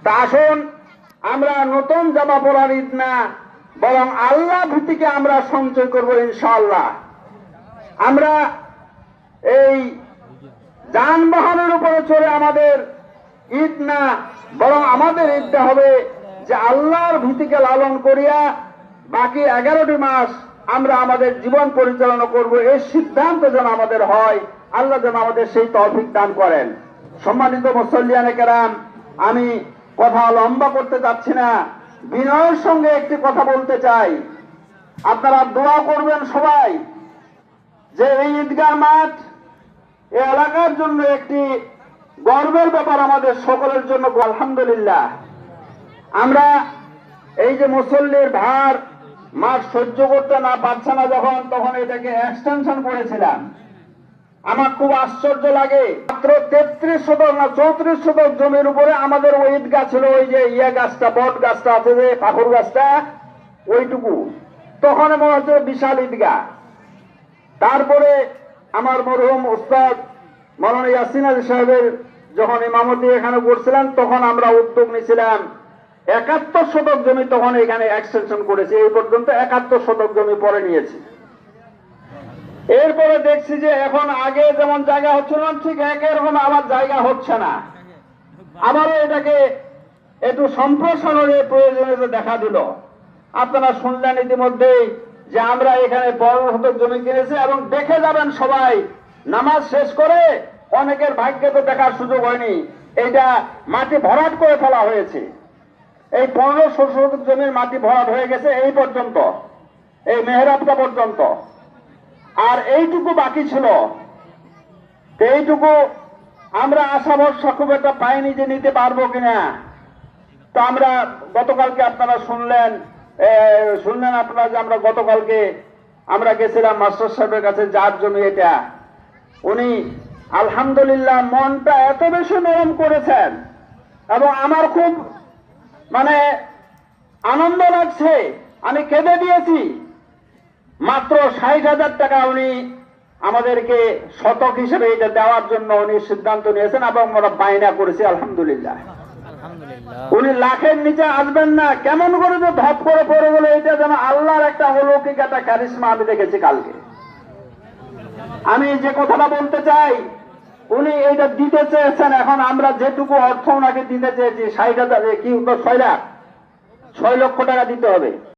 তা আসুন আমরা নতুন জামা পরার ঈদ না, বরং আল্লাহ ভীতিকে আমরা সঞ্চয় করবো ইনশাআল্লাহ। আমরা এই যানবাহনের উপরে চড়ে আমাদের ঈদ না, বরং আমাদের ঈদটা হবে যে আল্লাহর ভীতিকে লালন করিয়া বাকি 11টি মাস আমরা আমাদের জীবন পরিচালনা করব, এই সিদ্ধান্ত যেন আমাদের হয়। আল্লাহ যেন আমাদের সেই তৌফিক দান করেন। সম্মানিত মুসল্লিয়ানে কেরাম, আমি কথা লম্বা করতে যাচ্ছি না, বিনয়ের সঙ্গে একটি কথা বলতে চাই। আপনারা দোয়া করবেন সবাই যে এই ঈদগাহ মাঠ এই এলাকার জন্য একটি গর্বের ব্যাপার আমাদের সকলের জন্য। আলহামদুলিল্লাহ, আমরা এই যে মুসল্লির ভার মাঠ সহ্য করতে না পারছে না তখন এটাকে এক্সটেনশন করেছিলাম। আমার খুব আশ্চর্য লাগে, মাত্র 33 শতক না 34 শতক জমির উপরে আমাদের ওই ঈদগাহ ছিল। ওই যে গাছটা, বট গাছটা আছে যে পাখর গাছটা, ওইটুকু তখন মনে হচ্ছে বিশাল ঈদগাহ। তারপরে আমার মরহুম উস্তাদ মাওলানা ইয়াসিন আলী সাহেবের যখন ইমামতি এখানে করছিলেন, তখন আমরা উদ্যোগ নিয়েছিলাম 71 শতক জমি তখন এখানে এক্সটেনশন করেছি। এই পর্যন্ত 71 শতক জমি পরে নিয়েছি। এরপরে দেখছি যে এখন আগে যেমন জায়গা হচ্ছে না, ঠিক একরকম আবার জায়গা হচ্ছে না। আবারও এটাকে একটু সম্প্রসারণের প্রয়োজনীয়তা দেখা দিল। আপনারা শুনলেন ইতিমধ্যেই যে আমরা এখানে 12 শতক জমি কিনেছি, এবং দেখে যাবেন সবাই নামাজ শেষ করে, অনেকের ভাগ্যে তো দেখার সুযোগ হয়নি, এইটা মাটি ভরাট করে ফেলা হয়েছে। এই 15 শতক জমির মাটি ভরাট হয়ে গেছে এই পর্যন্ত, এই মেহরাবটা পর্যন্ত, আর এইটুকু বাকি ছিল। এইটুকু আমরা আশা ভরসা খুব একটা পাইনি যে নিতে পারবো কিনা। তো আমরা গতকালকে আপনারা শুনলেন আপনারা যে আমরা গতকালকে আমরা গেছিলাম মাস্টার সাহেবের কাছে, যার জমি এটা, উনি আলহামদুলিল্লাহ মনটা এত বেশি নরম করেছেন, এবং আমার খুব আনন্দ লাগছে। আমি কেঁদে দিয়েছি। মাত্র 60,000 টাকা উনি আমাদেরকে শতক হিসেবে এটা দেওয়ার জন্য উনি সিদ্ধান্ত নিয়েছেন, এবং আমরা বায়না করেছি। আলহামদুলিল্লাহ, উনি লাখের নিচে আসবেন না। কেমন করে যে ধপ করে পড়ে গেল, এটা যেন আল্লাহর একটা অলৌকিক একটা কারিশমা আমি দেখেছি কালকে। আমি যে কথাটা বলতে চাই, উনি এইটা দিতে চেয়েছেন। এখন আমরা যেটুকু অর্থ ওনাকে দিতে চেয়েছি 60,000 কি 6 লক্ষ টাকা দিতে হবে।